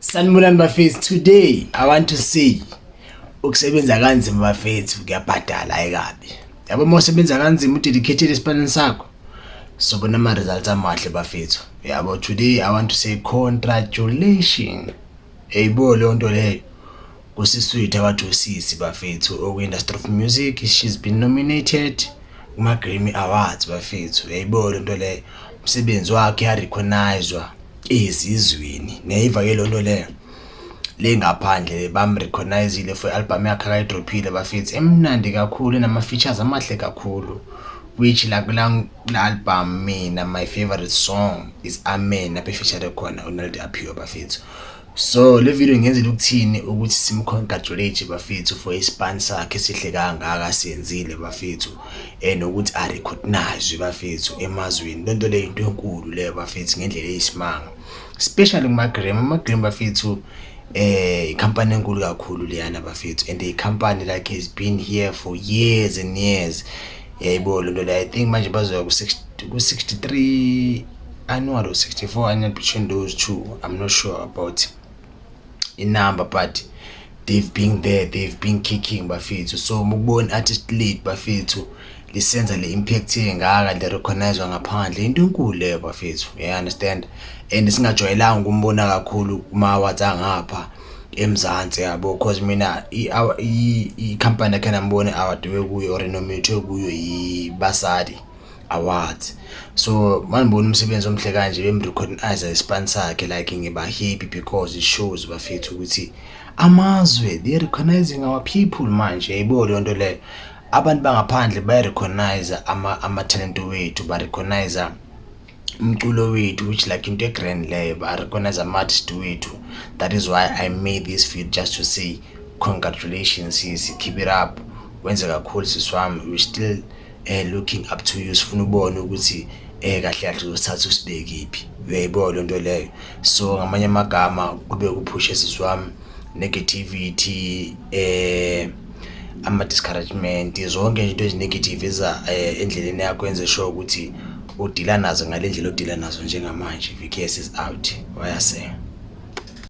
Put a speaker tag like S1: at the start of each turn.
S1: Sanibonani bafethu. Today I want to say ukusebenza kanzima bafethu kuyabhadala ayikabi. Yabo mosebenza kanzima udedicate esipanini sakho sobona ama results amahle bafethu. Yabo today I want to say congratulations. Eyibo le nto leyo kusiswethu abathosisi bafethu oku industry of music. She's been nominated kuma Grammy Awards bafethu. Eyibo le nto leyo umsebenzi wakhe ya recognizewa ezizweni neyiva ke lonto leyo lengaphandle bamrecognizile for album yakhe akayidrophile bafethu emnandi kakhulu enama features amahle kakhulu, which la album mina my favorite song is Amen apho feature khona uNaldi Aphiwe bafethu. So le video ngenzela ukuthini ukuthi simcongratulate bafethu for ispan sakhe esihle kangaka senzile bafethu nokuthi a recognize bafethu emazweni. Lonto le into enkulu le bafethu ngendlela eyisimanga, especially kuma Grammy bafethu company enkulu kakhulu leyana bafethu, and the company like has been here for years and years. Yebo lonto le I think manje bazoya ku 63 annual or 64 annual between those two. I'm not sure about in number, but they've been there, they've been kicking bafethu. So mukubona artist lead bafethu lisenza le impact engaka le recognize ngaphandle into enkulu le bafethu, you understand, and singajwayelanga ukumbona kakhulu kuma awards angapha eMzansi yabo, because mina I company yakhe nambone award wekuyo or nominate kuyo iBasadi Awards. So manibona umsebenzi omhle kanje bemrecognize sponsor yakhe, like ngiba happy because it shows bafethu ukuthi amazwe they recognizing our people manje. Yayibo le nto le abantu bangaphandle baya recognize ama talent wethu, ba recognize umculo wethu, which like into grand leyo, ba recognize ama artist wethu. That is why I made this video, just to say congratulations sis, keep it up, wenze kakhulu siswami, we still looking up to you. Sifuna ubone ukuthi kahle kahle usithatha usibeke iphi. Yayibo le nto leyo. So ngamanye amagama kube kuphusha siswami negativity, ama discouragement, zonke into ezinegative eza endleleni yakho yenze sure ukuthi udila nazo ngale ndlela odila nazo njengamanje. VKS is out. Wayase.